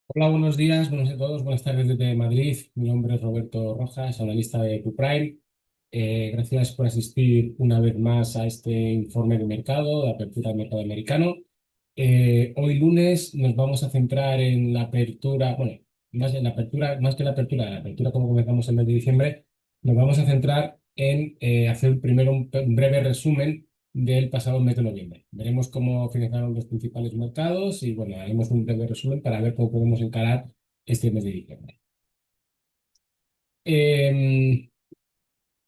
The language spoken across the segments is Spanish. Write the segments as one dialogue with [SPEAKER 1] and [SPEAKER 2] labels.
[SPEAKER 1] Hola, buenos días, buenos a todos, buenas tardes desde Madrid. Mi nombre es Roberto Rojas, analista de QPrime. Gracias por asistir una vez más a este informe de mercado, de apertura del mercado americano. Hoy lunes nos vamos a centrar en la apertura, bueno, más en la apertura, más que la apertura como comenzamos el mes de diciembre, nos vamos a centrar en hacer primero un breve resumen del pasado mes de noviembre. Veremos cómo finalizaron los principales mercados y bueno, haremos un breve resumen para ver cómo podemos encarar este mes de diciembre. Eh,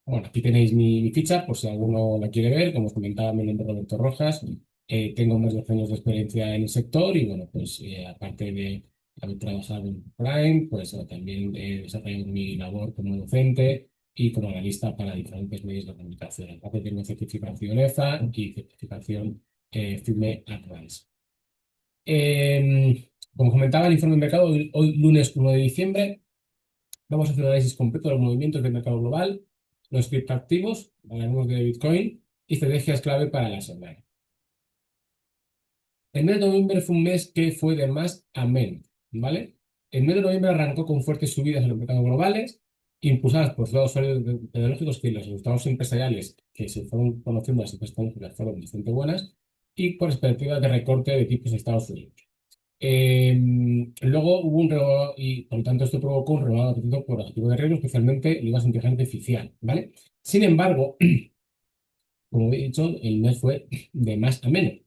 [SPEAKER 1] bueno, aquí tenéis mi ficha por si alguno la quiere ver. Como os comentaba, mi nombre es Roberto Rojas. Tengo más de 12 años de experiencia en el sector y bueno, pues aparte de haber trabajado en Prime, pues también he desarrollado mi labor como docente y como analista para diferentes medios de comunicación. Aparte tengo certificación EFA y certificación FIME Advanced. Como comentaba, el informe de mercado, hoy lunes 1 de diciembre. Vamos a hacer un análisis completo de los movimientos del mercado global, los criptoactivos, hablaremos de Bitcoin y estrategias clave para la semana. El mes de noviembre fue un mes que fue de más a menos, ¿vale? El mes de noviembre arrancó con fuertes subidas en los mercados globales, impulsadas por los usuarios tecnológicos que los resultados empresariales que se fueron conociendo las empresas tecnológicas fueron bastante buenas y por expectativas de recorte de tipos en Estados Unidos. Luego hubo un renovado, y por lo tanto esto provocó un renovado apetito por activo de riesgo, especialmente ligas de inteligencia artificial, ¿vale? Sin embargo, como he dicho, el mes fue de más a menos.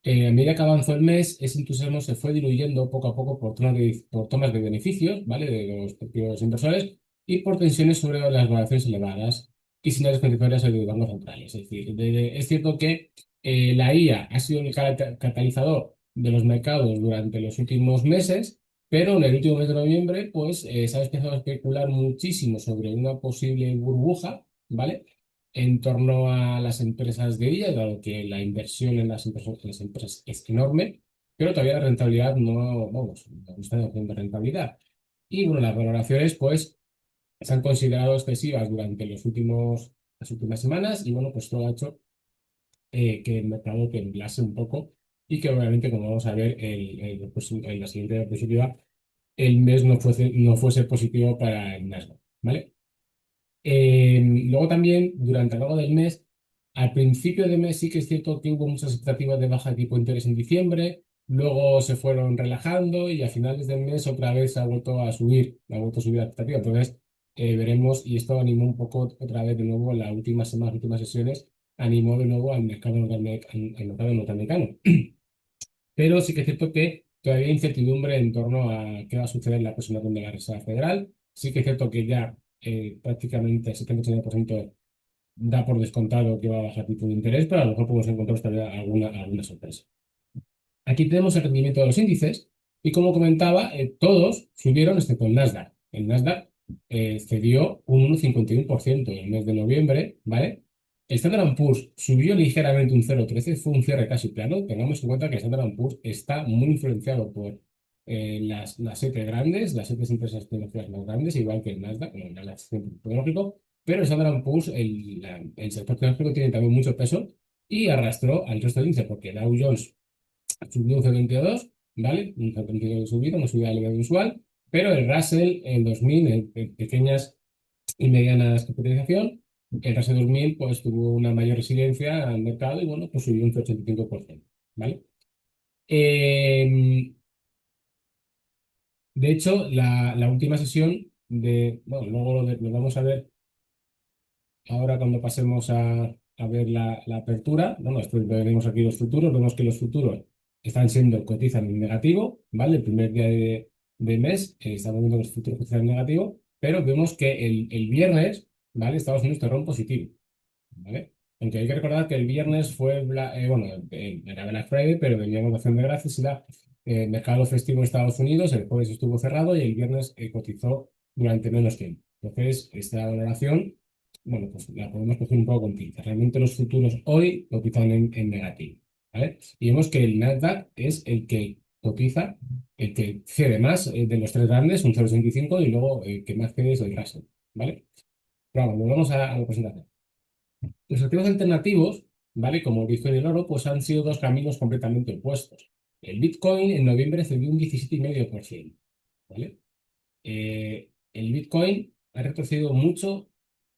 [SPEAKER 1] A medida que avanzó el mes, ese entusiasmo se fue diluyendo poco a poco por tomas de beneficios, ¿vale? De los propios inversores y por tensiones sobre las valoraciones elevadas y señales contradictorias de los bancos centrales. Es decir, es cierto que la IA ha sido el catalizador de los mercados durante los últimos meses, pero en el último mes de noviembre, pues se ha empezado a especular muchísimo sobre una posible burbuja, ¿vale? En torno a las empresas de IA, dado que la inversión en en las empresas es enorme, pero todavía la rentabilidad no, vamos, no está haciendo rentabilidad. Y bueno, las valoraciones pues se han considerado excesivas durante las últimas semanas y bueno, pues esto ha hecho que el mercado temblase un poco y que obviamente, como vamos a ver en la siguiente diapositiva, el mes no fuese positivo para el Nasdaq, ¿vale? Luego también, durante el largo del mes, al principio de mes sí que es cierto que hubo muchas expectativas de baja de tipo de interés en diciembre, luego se fueron relajando y a finales del mes otra vez ha vuelto a subir la expectativa. Entonces, veremos, y esto animó un poco otra vez de nuevo en las últimas sesiones, animó de nuevo al mercado norteamericano. Pero sí que es cierto que todavía hay incertidumbre en torno a qué va a suceder en la próxima ronda de la Reserva Federal. Sí que es cierto que ya prácticamente el 70-80% da por descontado que va a bajar tipo de interés, pero a lo mejor podemos encontrar todavía alguna sorpresa. Aquí tenemos el rendimiento de los índices y como comentaba, todos subieron excepto el Nasdaq. El Nasdaq cedió un 1,51% en el mes de noviembre, ¿vale? El Standard Poor's subió ligeramente un 0,13, fue un cierre casi plano. Tengamos en cuenta que el Standard Poor's está muy influenciado por las siete grandes, las siete empresas tecnológicas más grandes, igual que el Nasdaq, bueno, el Nasdaq tecnológico, pero el Standard Poor's, el sector tecnológico tiene también mucho peso y arrastró al resto del índice, porque Dow Jones subió un 0,22, ¿vale? Un 0,22 de subida, una subida leve mensual, pero el Russell en 2000, en pequeñas y medianas capitalización, el Russell 2000 pues tuvo una mayor resiliencia al mercado y bueno, pues subió un 0,85%, ¿vale? Eh, de hecho, la última sesión bueno, luego lo vamos a ver ahora cuando pasemos a ver la apertura. Bueno, después veremos aquí los futuros, vemos que los futuros cotizan en negativo, ¿vale? El primer día de mes estamos viendo que los futuros cotizan en negativo, pero vemos que el viernes, ¿vale? Estados Unidos cerró en positivo, ¿vale? Aunque hay que recordar que el viernes bueno, era Black Friday, pero veníamos de Acción de Gracias y mercado festivo en Estados Unidos, el jueves estuvo cerrado y el viernes cotizó durante menos tiempo. Entonces, esta valoración, bueno, pues la podemos coger un poco con pinzas. Realmente los futuros hoy cotizan en negativo, ¿vale? Y vemos que el Nasdaq es el que cotiza, el que cede más de los tres grandes, un 0,65, y luego el que más cede es el Russell, ¿vale? Pero vamos, volvemos a la presentación. Los activos alternativos, ¿vale? Como el Bitcoin y el oro, pues han sido dos caminos completamente opuestos. El Bitcoin en noviembre cedió un 17,5%. ¿vale? El Bitcoin ha retrocedido mucho,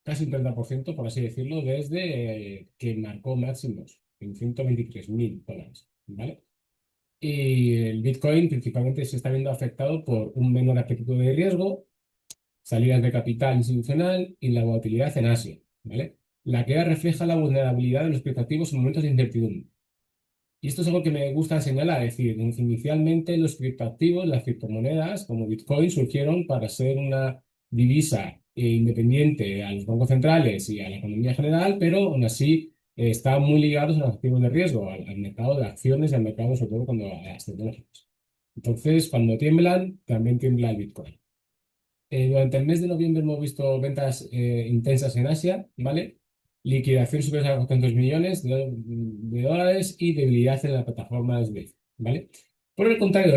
[SPEAKER 1] casi un 30%, por así decirlo, desde que marcó máximos en 123.000 dólares, ¿vale? Y el Bitcoin principalmente se está viendo afectado por un menor apetito de riesgo, salidas de capital institucional y la volatilidad en Asia, ¿vale? La que refleja la vulnerabilidad de los criptoactivos en momentos de incertidumbre. Y esto es algo que me gusta señalar, es decir, inicialmente los criptoactivos, las criptomonedas como Bitcoin surgieron para ser una divisa independiente a los bancos centrales y a la economía general, pero aún así estaban muy ligados a los activos de riesgo, al mercado de acciones y al mercado, sobre todo cuando a las tecnológicas. Entonces, cuando tiemblan, también tiembla el Bitcoin. Durante el mes de noviembre hemos visto ventas intensas en Asia, ¿vale? Liquidación superior a 400 millones de dólares y debilidad en las plataformas de, ¿vale? Por el contrario,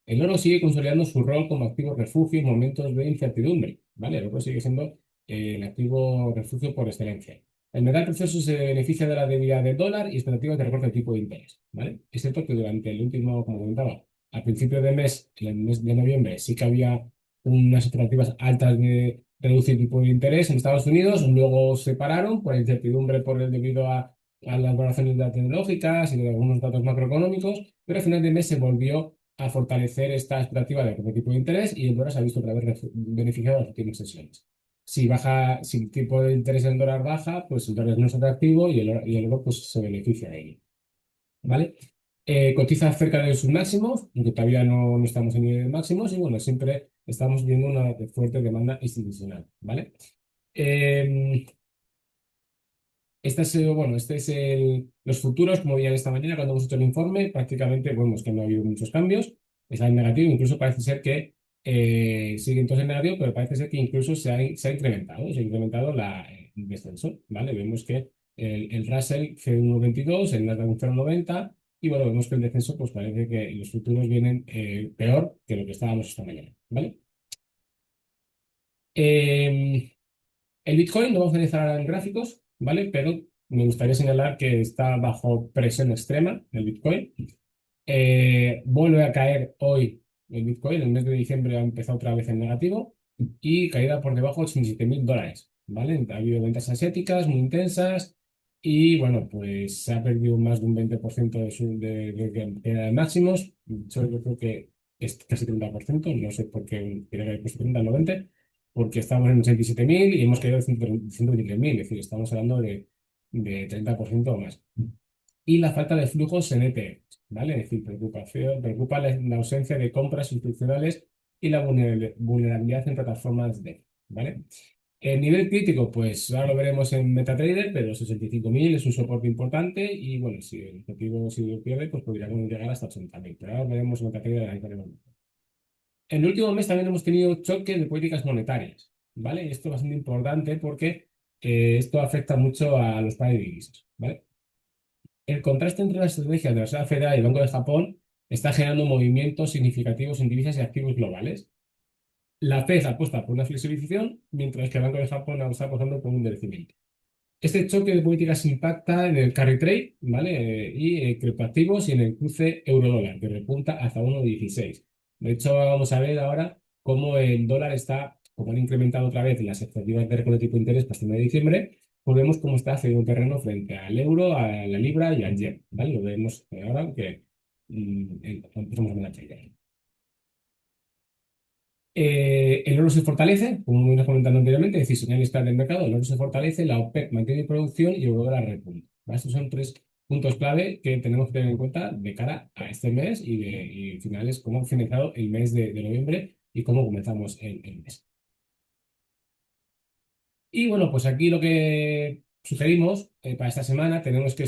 [SPEAKER 1] el oro sigue consolidando su rol como activo refugio en momentos de incertidumbre, ¿vale? El oro sigue siendo el activo refugio por excelencia. El metal precioso se beneficia de la debilidad del dólar y expectativas de recorte de tipo de interés, ¿vale? Es cierto que durante el último, como comentaba, al principio de mes, en el mes de noviembre, sí que había unas expectativas altas de reducir tipo de interés en Estados Unidos, luego se pararon por incertidumbre debido a las valoraciones tecnológicas y de algunos datos macroeconómicos, pero a final de mes se volvió a fortalecer esta expectativa de algún tipo de interés y el dólar se ha visto otra vez beneficiado en las últimas sesiones. Si baja, si el tipo de interés en dólar baja, pues el dólar no es atractivo y el oro pues, se beneficia de ello. ¿Vale? Cotiza cerca de sus máximos, aunque todavía no estamos en niveles máximos, y bueno, siempre estamos viendo una fuerte demanda institucional, ¿vale? Eh, este es los futuros, como veían esta mañana cuando hemos hecho el informe, prácticamente vemos que no ha habido muchos cambios, está en negativo, incluso parece ser que sigue entonces en negativo, pero parece ser que incluso se ha incrementado el descenso, ¿vale? Vemos que el Russell C122, el Nasdaq un 0,90, y bueno, vemos que el descenso, pues parece que los futuros vienen peor que lo que estábamos esta mañana, ¿vale? Eh, el Bitcoin lo vamos a analizar ahora en gráficos, ¿vale? Pero me gustaría señalar que está bajo presión extrema el Bitcoin. Vuelve a caer hoy el Bitcoin, el mes de diciembre ha empezado otra vez en negativo y caída por debajo de 87.000 dólares, ¿vale? Ha habido ventas asiáticas muy intensas y bueno, pues se ha perdido más de un 20% de que era de máximos. Yo creo que es casi 30%, no sé por qué tiene que haber puesto 30, no 20, porque estamos en 87.000 y hemos caído de 123.000, es decir, estamos hablando de 30% o más. Y la falta de flujos en ETFs, ¿vale? Es decir, preocupa la ausencia de compras institucionales y la vulnerabilidad en plataformas ¿vale? El nivel crítico, pues ahora lo veremos en MetaTrader, pero 65.000 es un soporte importante y bueno, si el objetivo si lo pierde, pues podríamos llegar hasta 80.000, pero ahora veremos en MetaTrader. En el último mes también hemos tenido choques de políticas monetarias, ¿vale? Esto es bastante importante porque esto afecta mucho a los pares de divisas, ¿vale? El contraste entre las estrategias de la Reserva Federal y el Banco de Japón está generando movimientos significativos en divisas y activos globales. La Fed apuesta por una flexibilización, mientras que el Banco de Japón está apostando por un enderecimiento. Este choque de políticas impacta en el carry trade, ¿vale? Y criptoactivos y en el cruce euro-dólar, que repunta hasta 1,16. De hecho, vamos a ver ahora cómo el dólar está, como han incrementado otra vez las expectativas de recorte de tipo de interés para este mes de diciembre, pues vemos cómo está haciendo un terreno frente al euro, a la libra y al yen, ¿vale? Lo vemos ahora que empezamos a ver la trader. El oro se fortalece, como venimos comentando anteriormente, es decir, señales claras del mercado, el oro se fortalece, la OPEC mantiene producción y el dólar repunta. ¿Vale? Estos son tres puntos clave que tenemos que tener en cuenta de cara a este mes y finales, cómo ha finalizado el mes de noviembre y cómo comenzamos el mes. Y bueno, pues aquí lo que sugerimos para esta semana tenemos que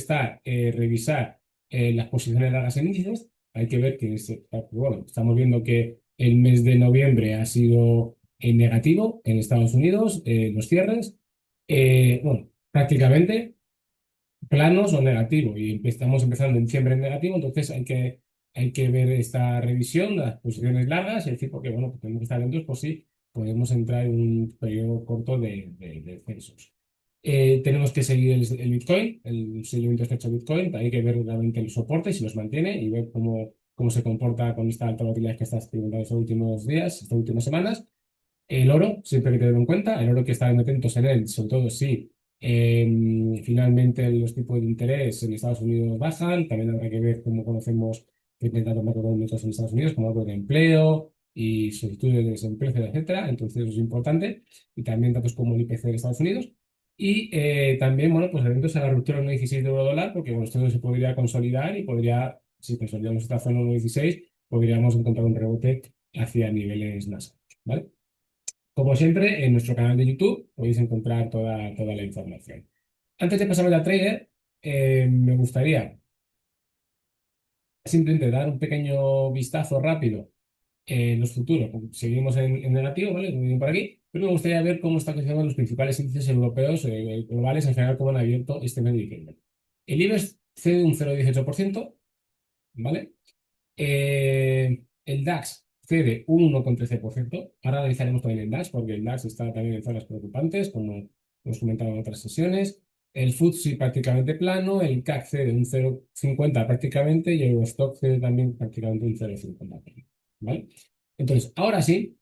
[SPEAKER 1] revisar las posiciones largas en índices. Hay que ver bueno, estamos viendo que el mes de noviembre ha sido en negativo en Estados Unidos, los cierres. Bueno, prácticamente planos o negativo y estamos empezando en diciembre en negativo, entonces hay que ver esta revisión, las posiciones largas y decir, porque bueno, pues tenemos que estar atentos por si podemos entrar en un periodo corto de descensos. Tenemos que seguir el Bitcoin, el seguimiento estrecho Bitcoin, hay que ver realmente el soporte, si los mantiene y ver cómo cómo se comporta con esta alta volatilidad que está experimentando estos últimos días, estas últimas semanas. El oro, siempre hay que tenerlo en cuenta, el oro que estar atentos en él, sobre todo si finalmente los tipos de interés en Estados Unidos bajan, también habrá que ver cómo conocemos diferentes datos macroeconómicos en Estados Unidos, como datos de empleo y solicitudes de desempleo, etcétera. Entonces eso es importante. Y también datos como el IPC de Estados Unidos. Y también, bueno, pues atentos a la ruptura en 1,16 de euro dólar, porque bueno, esto se podría consolidar y podría, si consolidamos esta zona 1,16, podríamos encontrar un rebote hacia niveles más altos, ¿vale? Como siempre, en nuestro canal de YouTube podéis encontrar toda la información. Antes de pasar a trader, me gustaría simplemente dar un pequeño vistazo rápido en los futuros. Seguimos en negativo, ¿vale? Como viene por aquí, pero me gustaría ver cómo están creciendo los principales índices europeos, globales en general, cómo han abierto este mes de diciembre. El IBEX cede un 0,18%, ¿vale? El DAX cede un 1,13%. Ahora analizaremos también el DAX, porque el DAX está también en zonas preocupantes, como hemos comentado en otras sesiones. El FTSE prácticamente plano, el CAC cede un 0,50 prácticamente y el Eurostock cede también prácticamente un 0,50%. ¿Vale? Entonces, ahora sí,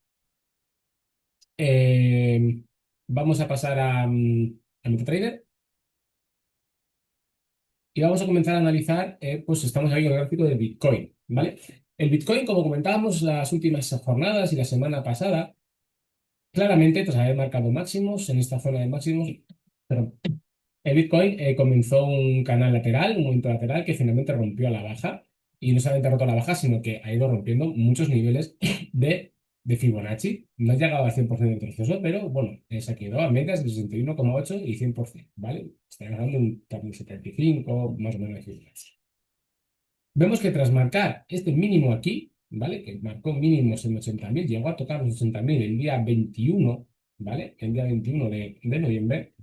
[SPEAKER 1] eh, vamos a pasar a MetaTrader y vamos a comenzar a analizar, pues estamos ahí en el gráfico del Bitcoin, ¿vale? El Bitcoin, como comentábamos las últimas jornadas y la semana pasada, claramente, tras haber marcado máximos en esta zona de máximos, pero el Bitcoin comenzó un canal lateral, un movimiento lateral que finalmente rompió a la baja y no solamente ha roto a la baja, sino que ha ido rompiendo muchos niveles de Fibonacci. No ha llegado al 100% del proceso, pero bueno, se quedó a medias de 61,8 y 100%, ¿vale? Está hablando de un 75, más o menos de Fibonacci. Vemos que tras marcar este mínimo aquí, ¿vale? Que marcó mínimos en 80.000, llegó a tocar los 80.000 el día 21, ¿vale? El día 21 de noviembre,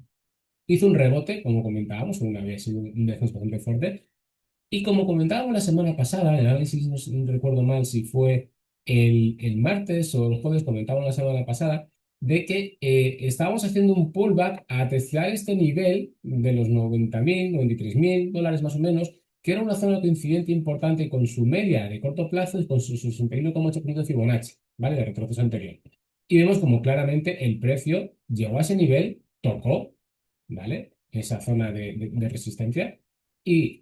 [SPEAKER 1] hizo un rebote, como comentábamos, había sido un descenso bastante fuerte. Y como comentábamos la semana pasada, el análisis, no recuerdo mal si fue el martes o el jueves, comentábamos la semana pasada, de que estábamos haciendo un pullback a testear este nivel de los 90.000, $93.000 más o menos, que era una zona coincidente importante con su media de corto plazo y con su 61,8% de Fibonacci, ¿vale? De retroceso anterior. Y vemos como claramente el precio llegó a ese nivel, tocó, ¿vale? Esa zona de resistencia y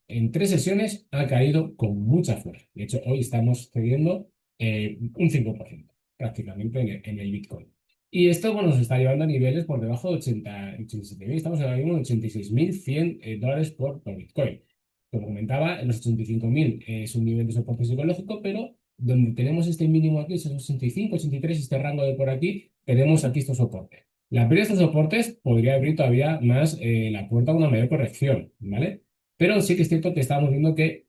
[SPEAKER 1] en 3 sesiones ha caído con mucha fuerza. De hecho, hoy estamos cediendo un 5% prácticamente en el Bitcoin. Y esto bueno, nos está llevando a niveles por debajo de 87.000. Estamos ahora mismo en 86.100 dólares por Bitcoin. Como comentaba, los 85.000 es un nivel de soporte psicológico, pero donde tenemos este mínimo aquí, esos 85, 83, este rango de por aquí, tenemos aquí estos soportes. La abrir estos soportes podría abrir todavía más la puerta a una mayor corrección, ¿vale? Pero sí que es cierto que estamos viendo que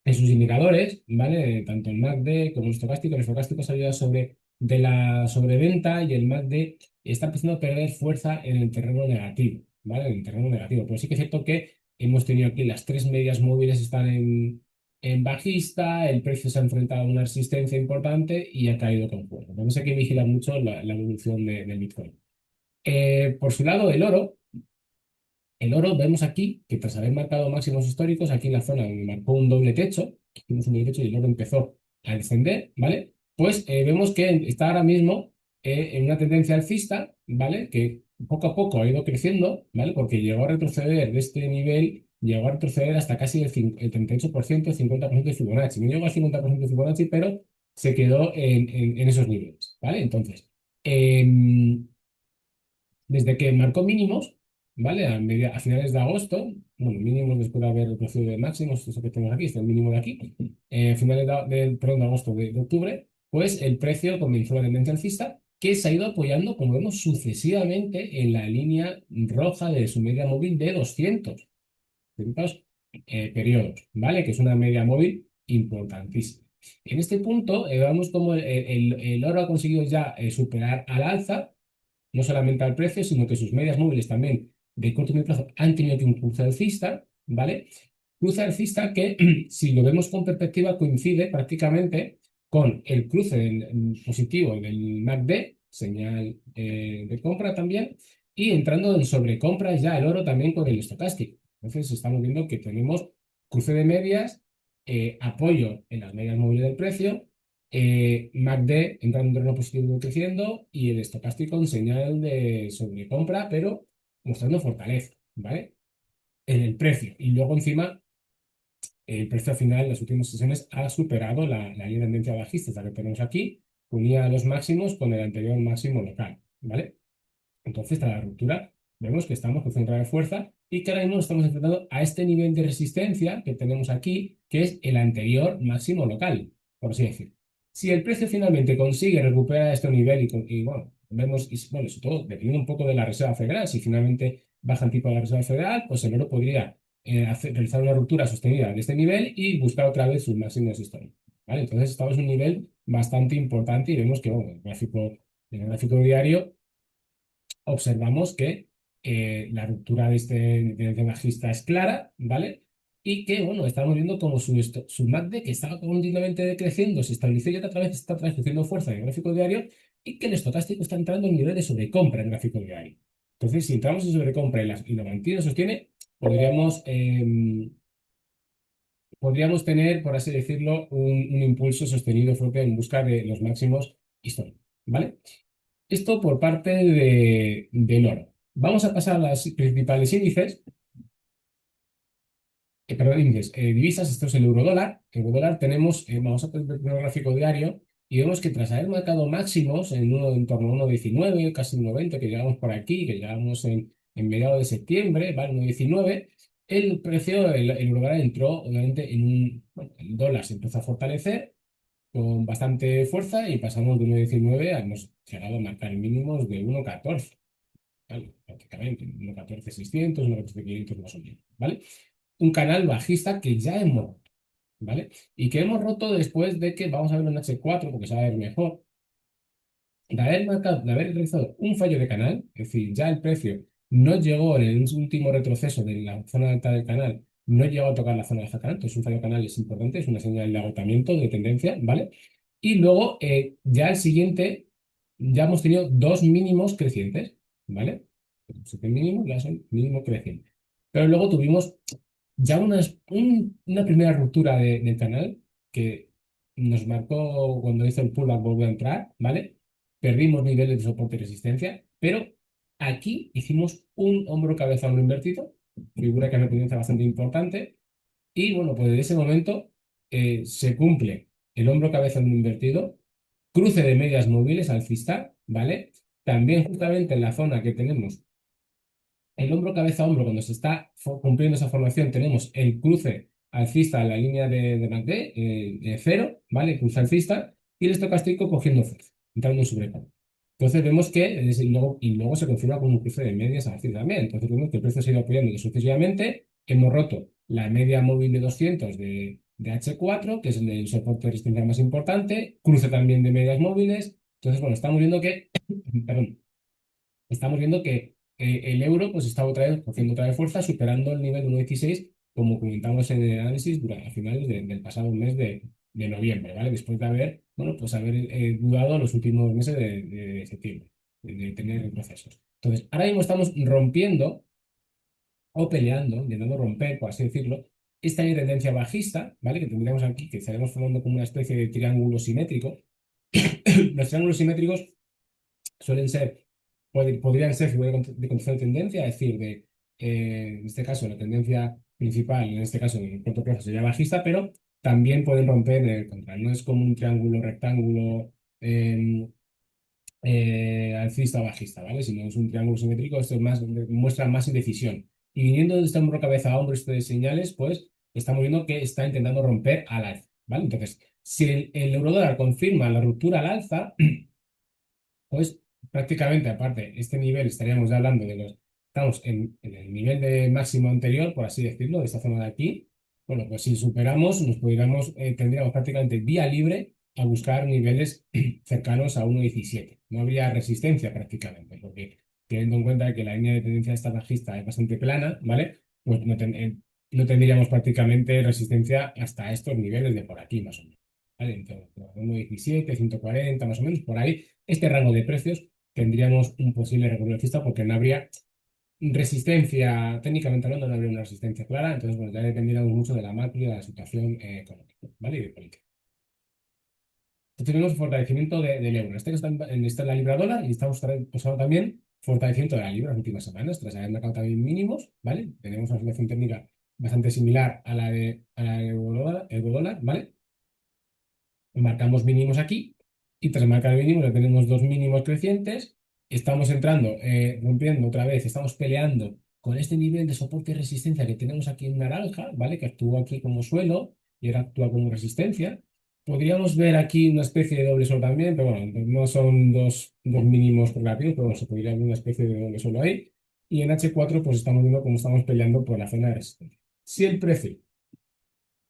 [SPEAKER 1] en sus indicadores, ¿vale? Tanto el MACD como el estocástico salía de la sobreventa y el MACD está empezando a perder fuerza en el terreno negativo, ¿vale? En el terreno negativo. Pero sí que es cierto que hemos tenido aquí las tres medias móviles están en bajista, el precio se ha enfrentado a una resistencia importante y ha caído con fuerza. Entonces hay que vigilar mucho la evolución del Bitcoin. Por su lado, el oro vemos aquí que tras haber marcado máximos históricos, aquí en la zona donde marcó un doble techo, hicimos un doble techo y el oro empezó a descender, ¿vale? Pues vemos que está ahora mismo en una tendencia alcista, ¿vale? Que poco a poco ha ido creciendo, ¿vale? Porque llegó a retroceder de este nivel, llegó a retroceder hasta casi el 38%, el 50% de Fibonacci. No llegó al 50% de Fibonacci, pero se quedó en esos niveles, ¿vale? Entonces, desde que marcó mínimos, ¿vale? A finales de agosto, bueno, mínimos después de haber reducido de máximos, eso que tenemos aquí, este es el mínimo de aquí, finales perdón, de agosto, de octubre, pues el precio comenzó la tendencia alcista que se ha ido apoyando, como vemos, sucesivamente en la línea roja de su media móvil de 200 periodos, ¿vale? Que es una media móvil importantísima. En este punto, vemos como el oro ha conseguido ya superar al alza no solamente al precio, sino que sus medias móviles también de corto y medio plazo han tenido que un cruce alcista, ¿vale? Cruce alcista que, si lo vemos con perspectiva, coincide prácticamente con el cruce positivo del MACD, señal de compra también, y entrando en sobrecompras ya el oro también con el estocástico. Entonces estamos viendo que tenemos cruce de medias apoyo en las medias móviles del precio, MACD entra en un terreno positivo creciendo y el estocástico en señal de sobrecompra, pero mostrando fortaleza, ¿vale? En el precio. Y luego encima el precio final en las últimas sesiones ha superado la línea de tendencia bajista, la que tenemos aquí, unía los máximos con el anterior máximo local, ¿vale? Entonces, tras la ruptura, vemos que estamos con centro de fuerza y que ahora mismo nos estamos enfrentando a este nivel de resistencia que tenemos aquí, que es el anterior máximo local, por así decir. Si el precio finalmente consigue recuperar este nivel bueno, vemos, y, bueno, sobre todo dependiendo un poco de la Reserva Federal, si finalmente baja el tipo de la Reserva Federal, pues el oro podría realizar una ruptura sostenida de este nivel y buscar otra vez sus máximos históricos. ¿Vale? Entonces estamos en un nivel bastante importante y vemos que bueno, en el gráfico diario observamos que la ruptura de de bajista es clara, ¿vale? Y que, bueno, estamos viendo como su MACD, que estaba continuamente decreciendo, se estabilizó y otra vez está otra vez creciendo fuerza en el gráfico diario, y que el estocástico está entrando en nivel de sobrecompra en el gráfico diario. Entonces, si entramos en sobrecompra y lo mantiene, sostiene, podríamos, podríamos tener, por así decirlo, un impulso sostenido fuerte en busca de los máximos históricos, ¿vale? Esto por parte del oro. Vamos a pasar a las principales índices, perdón, índices, divisas, esto es el eurodólar. Eurodólar tenemos, vamos a ver el gráfico diario y vemos que tras haber marcado máximos en torno a 1,19, casi 1,20, que llegamos por aquí, que llegamos en mediados de septiembre, ¿vale? 1,19, el precio, el eurodólar entró obviamente bueno, el dólar se empezó a fortalecer con bastante fuerza y pasamos de 1,19 a hemos llegado a marcar mínimos de 1,14. ¿Vale? Prácticamente, 1,14,600, 1,14,500 más o menos, ¿vale? Un canal bajista que ya hemos roto, ¿vale? Y que hemos roto después de que, vamos a verlo en H4 porque se va a ver mejor, de haber realizado un fallo de canal, es decir, ya el precio no llegó en el último retroceso de la zona alta del canal, no llegó a tocar la zona baja del canal, entonces un fallo de canal es importante, es una señal de agotamiento, de tendencia, ¿vale? Y luego, ya el siguiente, ya hemos tenido dos mínimos crecientes, ¿vale? Siete mínimos ya son mínimo crecientes. Pero luego tuvimos ya una primera ruptura del canal que nos marcó cuando hizo el pullback, volvió a entrar, ¿vale? Perdimos niveles de soporte y resistencia, pero aquí hicimos un hombro cabeza hombro invertido, figura que es una tendencia bastante importante, y bueno, pues desde ese momento se cumple el hombro cabeza hombro invertido, cruce de medias móviles alcista, ¿vale? También justamente en la zona que tenemos el hombro cabeza a hombro, cuando se está cumpliendo esa formación, tenemos el cruce alcista en la línea de MACD, de cero, ¿vale? Cruce alcista, y el estocástico cogiendo fuerza, entrando en sobrecompra. Entonces vemos que, y luego se confirma con un cruce de medias alcista también. Entonces vemos que el precio se ha ido apoyando sucesivamente, hemos roto la media móvil de 200 de H4, que es el soporte de resistencia más importante, cruce también de medias móviles. Entonces, bueno, estamos viendo que, perdón, estamos viendo que el euro pues está otra vez cogiendo otra vez fuerza, superando el nivel de 1,16, como comentamos en el análisis a finales del pasado mes de noviembre, ¿vale? Después de haber, bueno, pues haber dudado los últimos meses de septiembre, de tener procesos. Entonces, ahora mismo estamos rompiendo o peleando, intentando romper, por así decirlo, esta tendencia bajista, ¿vale? Que tendríamos aquí, que estaremos formando como una especie de triángulo simétrico. Los triángulos simétricos suelen ser, podrían ser figuras de control de tendencia, es decir, en este caso la tendencia principal, en este caso en el corto plazo sería bajista, pero también pueden romper en el contrario. No es como un triángulo rectángulo eh, alcista o bajista, ¿vale? Sino es un triángulo simétrico, esto es más, muestra más indecisión. Y viniendo de este hombro cabeza a hombro, esto de señales, pues estamos viendo que está intentando romper al alza, ¿vale? Entonces, si el eurodólar confirma la ruptura al alza, pues prácticamente, aparte, este nivel estaríamos ya hablando de estamos en el nivel de máximo anterior, por así decirlo, de esta zona de aquí. Bueno, pues si superamos, tendríamos prácticamente vía libre a buscar niveles cercanos a 1,17. No habría resistencia prácticamente, porque teniendo en cuenta que la línea de tendencia de esta bajista es bastante plana, ¿vale? Pues no tendríamos prácticamente resistencia hasta estos niveles de por aquí, más o menos. ¿Vale? Entonces, 1,17, 140, más o menos, por ahí este rango de precios tendríamos un posible recorrido alcista porque no habría Resistencia, técnicamente hablando, no habría una resistencia clara, entonces, bueno, ya dependiéramos mucho de la macro y de la situación económica, ¿vale? Y de política. Entonces tenemos fortalecimiento del euro. Este que está en la libra dólar y estamos usando también fortalecimiento de la libra en las últimas semanas, tras haber marcado también mínimos, ¿vale? Tenemos una situación técnica bastante similar a la de euro dólar, ¿vale? Marcamos mínimos aquí y tras marcar mínimos ya tenemos dos mínimos crecientes. Estamos entrando, rompiendo otra vez, estamos peleando con este nivel de soporte y resistencia que tenemos aquí en naranja, ¿vale? Que actuó aquí como suelo y ahora actúa como resistencia. Podríamos ver aquí una especie de doble suelo también, pero bueno, no son dos mínimos correlativos, pero bueno, se podría ver una especie de doble suelo ahí. Y en H4 pues estamos viendo cómo estamos peleando por la zona de resistencia. Si el precio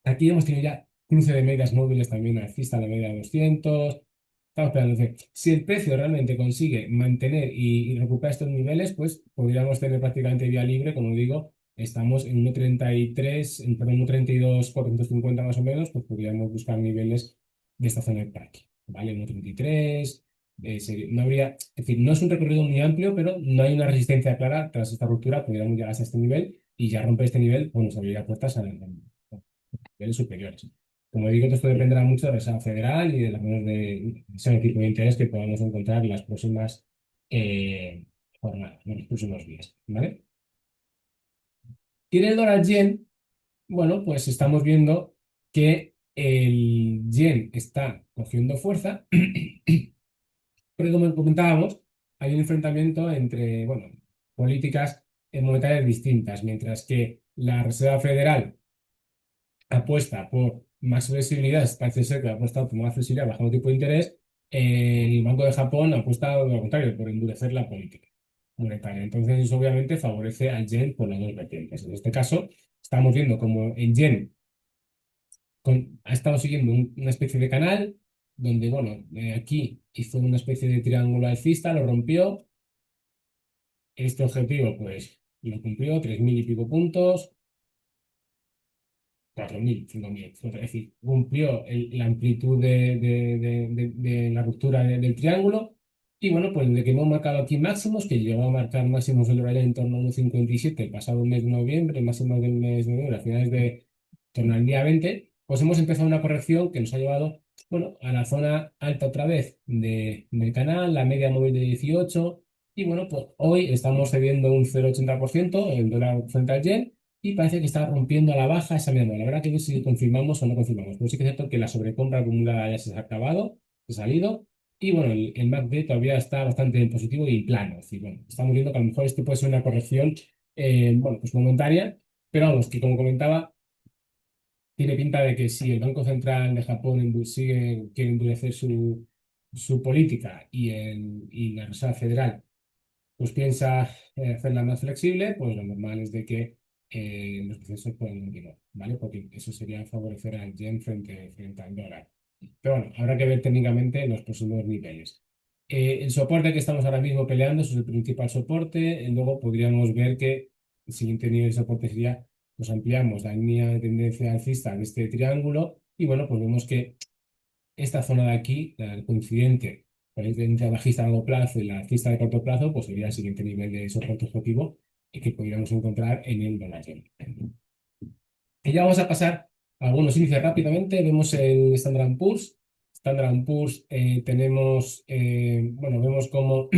[SPEAKER 1] aquí hemos tenido ya cruce de medias móviles también alcista, la media de 200. Estamos esperando. Si el precio realmente consigue mantener y recuperar estos niveles, pues podríamos tener prácticamente vía libre, como digo, estamos en 1,33, perdón, 1,32, 450 más o menos, pues podríamos buscar niveles de esta zona de por aquí, ¿vale? 1,33, no habría, es decir, no es un recorrido muy amplio, pero no hay una resistencia clara tras esta ruptura, podríamos llegar hasta este nivel y ya romper este nivel, pues nos abriría puertas niveles superiores. Como digo, esto dependerá mucho de la Reserva Federal y de las menos de ese tipo de interés que podamos encontrar en las próximas jornadas, en los próximos días. ¿Vale? Y en el dólar yen, bueno, pues estamos viendo que el yen está cogiendo fuerza, pero como comentábamos, hay un enfrentamiento entre, bueno, políticas monetarias distintas, mientras que la Reserva Federal apuesta por más flexibilidad, parece ser que ha apostado por más flexibilidad, bajando tipo de interés, el Banco de Japón ha apostado lo contrario, por endurecer la política monetaria. Entonces, eso obviamente favorece al yen por las dos vertientes. En este caso, estamos viendo como el yen ha estado siguiendo una especie de canal, donde, bueno, aquí hizo una especie de triángulo alcista, lo rompió. Este objetivo, pues, lo cumplió, 3.000 y pico puntos. 4.000, 5.000. Es decir, cumplió la amplitud de la ruptura del triángulo. Y bueno, pues de que hemos marcado aquí máximos, que llegó a marcar máximos el dólar en torno a 1,57 el pasado mes de noviembre, máximos del mes de noviembre, a finales de torno al día 20, pues hemos empezado una corrección que nos ha llevado, bueno, a la zona alta otra vez del canal, la media móvil de 18. Y bueno, pues hoy estamos cediendo un 0,80% el dólar frente al yen y parece que está rompiendo a la baja esa media móvil. La verdad que no sé si confirmamos o no confirmamos, pero sí que es cierto que la sobrecompra acumulada ya se ha acabado, se ha salido. Y bueno, el MACD todavía está bastante en positivo y plano. Es decir, bueno, estamos viendo que a lo mejor esto puede ser una corrección, bueno, pues momentaria, pero vamos, que como comentaba, tiene pinta de que si el Banco Central de Japón quiere endurecer su política y la Reserva Federal pues piensa hacerla más flexible, pues lo normal es de que los procesos pueden continuar, ¿vale? Porque eso sería favorecer al yen frente al dólar. Pero bueno, habrá que ver técnicamente los próximos niveles. El soporte que estamos ahora mismo peleando eso es el principal soporte. Luego podríamos ver que el siguiente nivel de soporte sería, pues ampliamos la línea de tendencia alcista de este triángulo y bueno, pues vemos que esta zona de aquí, la coincidente con la tendencia bajista a largo plazo y la alcista de corto plazo, pues sería el siguiente nivel de soporte objetivo que podríamos encontrar en el dólar yen. Y ya vamos a pasar a algunos índices rápidamente. Vemos el Standard Poor's. Standard Poor's tenemos, bueno, vemos cómo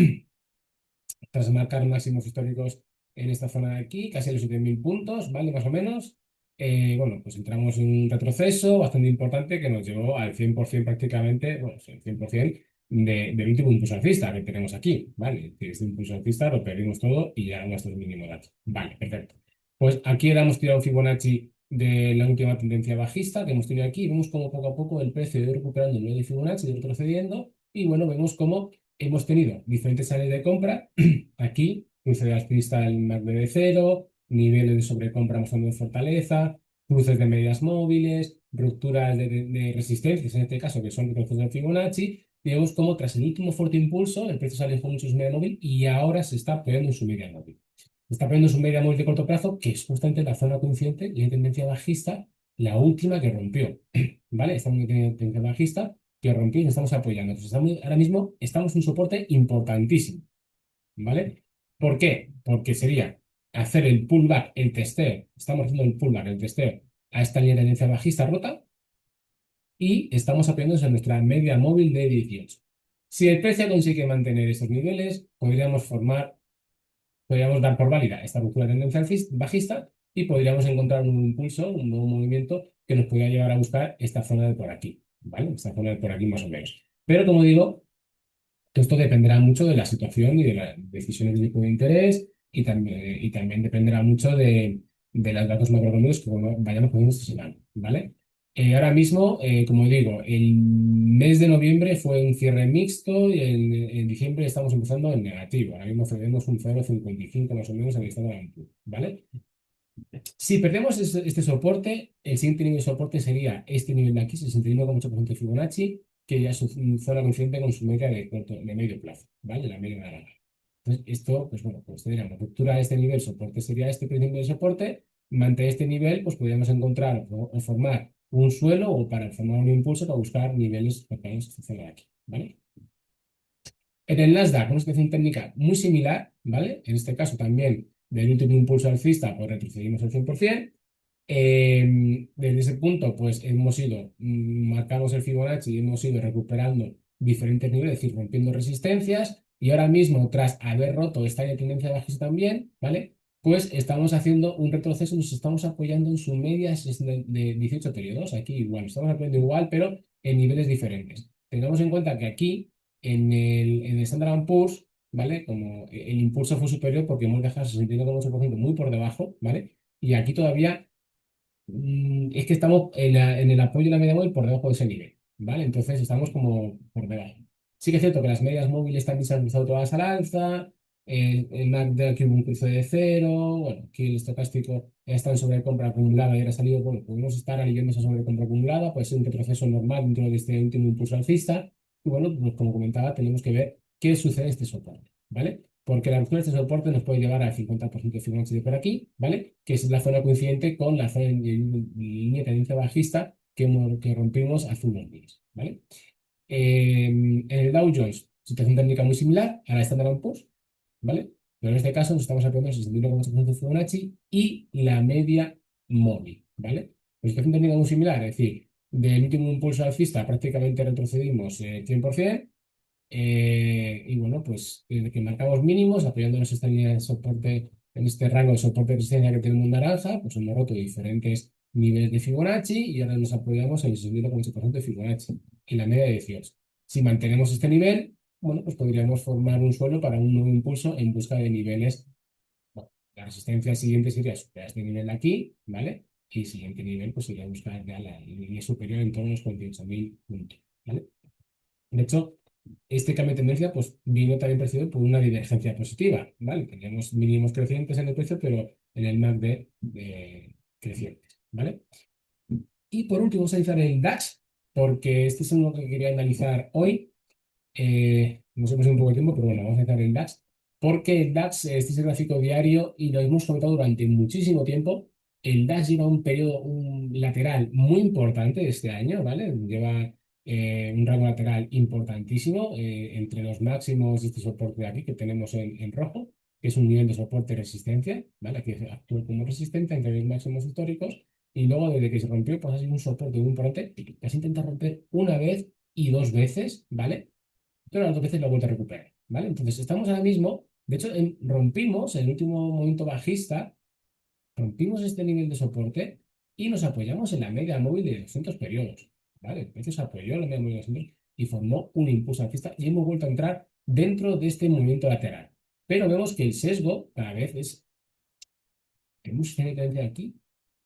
[SPEAKER 1] tras marcar máximos históricos en esta zona de aquí, casi los 7.000 puntos, ¿vale? Más o menos. Bueno, pues entramos en un retroceso bastante importante que nos llevó al 100% prácticamente, bueno, sí, el 100% del último impulso alcista que tenemos aquí, ¿vale? Que este impulso alcista lo perdimos todo y ya nuestro mínimo dato. Vale, perfecto. Pues aquí le hemos tirado un Fibonacci de la última tendencia bajista que hemos tenido aquí. Vemos cómo poco a poco el precio ha ido recuperando el nivel de Fibonacci, y retrocediendo. Y bueno, vemos cómo hemos tenido diferentes áreas de compra. Aquí, cruce de alcista el MACD de cero, niveles de sobrecompra mostrando fortaleza, cruces de medias móviles, rupturas de resistencias, en este caso, que son cruces de Fibonacci. Y vemos cómo tras el último fuerte impulso, el precio se alejó mucho de su media móvil y ahora se está pegando en su media móvil. Se está pegando en su media móvil de corto plazo, que es justamente la zona coincidente y en tendencia bajista, la última que rompió. ¿Vale? Esta tendencia bajista que rompió y nos estamos apoyando. Entonces, ahora mismo estamos en un soporte importantísimo, ¿vale? ¿Por qué? Porque sería hacer el pullback, el testeo, estamos haciendo el pullback, el testeo a esta línea de tendencia bajista rota y estamos apoyándonos en nuestra media móvil de 18. Si el precio consigue mantener esos niveles, podríamos dar por válida esta ruptura de tendencia bajista y podríamos encontrar un impulso, un nuevo movimiento que nos podría llevar a buscar esta zona de por aquí, ¿vale? Esta zona de por aquí más o menos. Pero como digo, esto dependerá mucho de la situación y de las decisiones de tipo de interés y también dependerá mucho de los datos macroeconómicos que vayamos poniendo esta semana, ¿vale? Ahora mismo, como digo, el mes de noviembre fue un cierre mixto y en diciembre estamos empezando en negativo. Ahora mismo cedemos un 0,55 más o menos en el estado de la Ampur, ¿vale? Si perdemos este soporte, el siguiente nivel de soporte sería este nivel de aquí, 61,8% de Fibonacci, que ya es su zona coincidente con su media de medio plazo, ¿vale? La media naranja. Entonces, esto, pues bueno, pues tendríamos ruptura de este nivel, soporte sería este principio de soporte, mantener este nivel, pues podríamos encontrar o formar un suelo o para formar un impulso para buscar niveles cercanos a esta zona de aquí, ¿vale? En el Nasdaq, una situación técnica muy similar, ¿vale? En este caso también del último impulso alcista, pues retrocedimos al 100%. Desde ese punto, pues hemos ido, marcamos el Fibonacci y hemos ido recuperando diferentes niveles, es decir, rompiendo resistencias. Y ahora mismo, tras haber roto esta tendencia bajista también, ¿vale? Pues estamos haciendo un retroceso, nos estamos apoyando en su media de 18 periodos. Aquí igual, estamos apoyando igual, pero en niveles diferentes. Tengamos en cuenta que aquí, en el Standard Poor's, ¿vale? Como el impulso fue superior porque hemos dejado 61,8% muy por debajo, ¿vale? Y aquí todavía es que estamos en el apoyo de la media móvil por debajo de ese nivel, ¿vale? Entonces estamos como por debajo. Sí que es cierto que las medias móviles también se han cruzado todas al alza, el MACD aquí hubo un cruce de cero, bueno, aquí el estocástico está en sobrecompra acumulada y ahora ha salido, bueno, podemos estar aliviando esa sobrecompra acumulada, puede ser un retroceso normal dentro de este último impulso alcista, y bueno, pues como comentaba, tenemos que ver qué sucede en este soporte, ¿vale? Porque la ruptura de este soporte nos puede llevar al 50% de Fibonacci de por aquí, ¿vale? Que es la zona coincidente con la zona de línea de tendencia bajista que rompimos hace unos días, ¿vale? En el Dow Jones, situación técnica muy similar a la Standard Poor's, ¿vale? Pero en este caso nos estamos aplicando el 61,8% de Fibonacci y la media móvil, ¿vale? Pues situación técnica muy similar, es decir, del último impulso alcista prácticamente retrocedimos 100%. Y bueno, pues desde que marcamos mínimos, apoyándonos en esta línea de soporte, en este rango de soporte de resistencia que tenemos en naranja, pues hemos roto diferentes niveles de Fibonacci y ahora nos apoyamos en el 61,8% de Fibonacci y la media de 18. Si mantenemos este nivel, bueno, pues podríamos formar un suelo para un nuevo impulso en busca de niveles. Bueno, la resistencia siguiente sería superar este nivel de aquí, ¿vale? Y el siguiente nivel, pues sería buscar ya la línea superior en torno a los 48.000 puntos, ¿vale? De hecho, este cambio de tendencia pues, vino también precedido por una divergencia positiva, ¿vale? Teníamos mínimos crecientes en el precio, pero en el MACD crecientes, ¿vale? Y por último, vamos a analizar el DAX, porque este es uno que quería analizar hoy. Nos hemos ido un poco de tiempo, pero bueno, vamos a analizar el DAX, porque el DAX, este es el gráfico diario y lo hemos comentado durante muchísimo tiempo. El DAX lleva un periodo un lateral muy importante este año, ¿vale? Lleva un rango lateral importantísimo entre los máximos de este soporte de aquí que tenemos en rojo, que es un nivel de soporte y resistencia, ¿vale? Que actúa como resistente entre los máximos históricos. Y luego, desde que se rompió, pues ha sido un soporte muy importante que se intenta romper una vez y dos veces, ¿vale? Pero las dos veces lo ha vuelto a recuperar, ¿vale? Entonces estamos ahora mismo, de hecho, rompimos el último momento bajista, rompimos este nivel de soporte y nos apoyamos en la media móvil de 200 periodos, ¿vale? El precio se apoyó en la media móvil de 200 y formó un impulso alcista y hemos vuelto a entrar dentro de este movimiento lateral. Pero vemos que el sesgo cada vez es, tenemos una tendencia aquí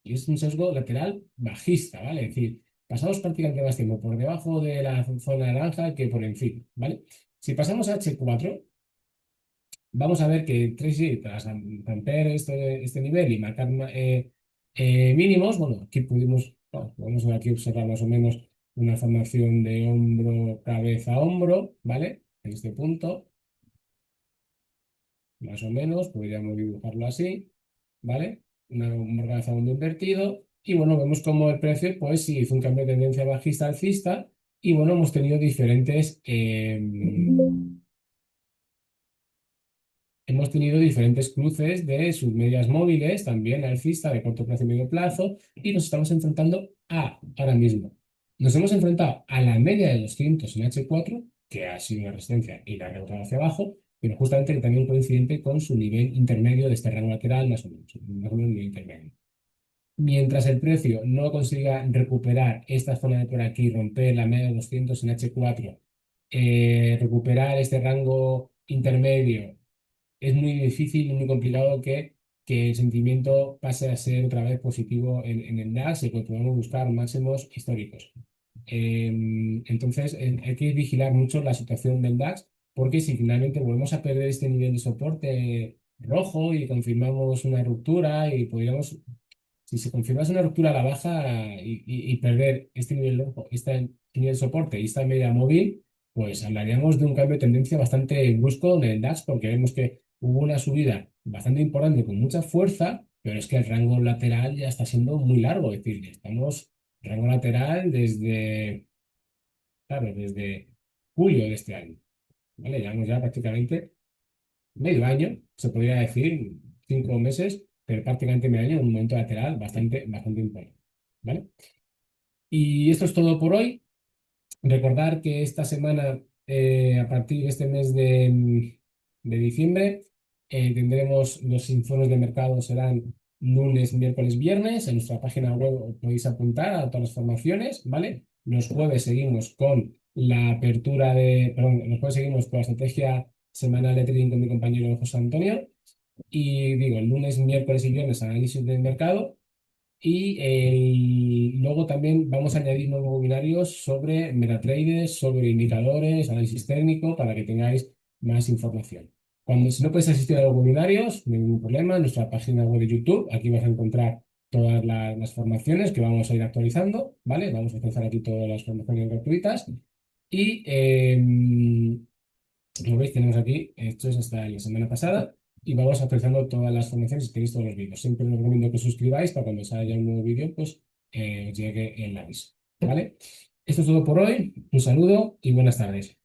[SPEAKER 1] y es un sesgo lateral bajista, ¿vale? Es decir, pasamos prácticamente más tiempo por debajo de la zona naranja que por encima, ¿vale? Si pasamos a H4, vamos a ver que Tracy, tras romper este nivel y marcar mínimos, bueno, aquí podemos aquí observar más o menos una formación de hombro, cabeza, hombro, ¿vale? En este punto, más o menos, podríamos dibujarlo así, ¿vale? Un cabeza, hombro invertido, y bueno, vemos como el precio, pues sí, hizo un cambio de tendencia bajista alcista, y bueno, hemos tenido diferentes hemos tenido diferentes cruces de submedias móviles, también alcista de corto plazo y medio plazo, y nos estamos enfrentando ahora mismo, nos hemos enfrentado a la media de 200 en H4, que ha sido una resistencia y la ha rebotado hacia abajo, pero justamente también coincidente con su nivel intermedio de este rango lateral, más o menos nivel intermedio. Mientras el precio no consiga recuperar esta zona de por aquí, romper la media de 200 en H4, recuperar este rango intermedio, es muy difícil y muy complicado que el sentimiento pase a ser otra vez positivo en el DAX y que podamos buscar máximos históricos. Entonces, hay que vigilar mucho la situación del DAX porque si finalmente volvemos a perder este nivel de soporte rojo y confirmamos una ruptura y podríamos si se confirmase una ruptura a la baja y perder este nivel, este nivel de soporte y esta media móvil, pues hablaríamos de un cambio de tendencia bastante brusco en el DAX porque vemos que hubo una subida bastante importante con mucha fuerza, pero es que el rango lateral ya está siendo muy largo. Es decir, estamos rango lateral desde, claro, desde julio de este año. ¿Vale? Llevamos ya prácticamente medio año, se podría decir, 5 meses, pero prácticamente medio año, un momento lateral bastante importante. ¿Vale? Y esto es todo por hoy. Recordar que esta semana, a partir de este mes de diciembre, tendremos los informes de mercado, serán lunes, miércoles, viernes. En nuestra página web os podéis apuntar a todas las formaciones, ¿vale? Los jueves seguimos con la apertura de, perdón, los jueves seguimos con la estrategia semanal de trading con mi compañero José Antonio. Y digo, el lunes, miércoles y viernes análisis del mercado. Y luego también vamos a añadir nuevos webinarios sobre MetaTraders, sobre indicadores, análisis técnico, para que tengáis más información. Si no podéis asistir a los webinarios, no hay ningún problema, en nuestra página web de YouTube, aquí vas a encontrar todas las formaciones que vamos a ir actualizando, ¿vale? Vamos a actualizar aquí todas las formaciones gratuitas. Y como veis, tenemos aquí, esto es hasta la semana pasada, y vamos actualizando todas las formaciones y tenéis todos los vídeos. Siempre os recomiendo que os suscribáis para cuando salga un nuevo vídeo, pues os llegue el aviso. ¿Vale? Esto es todo por hoy. Un saludo y buenas tardes.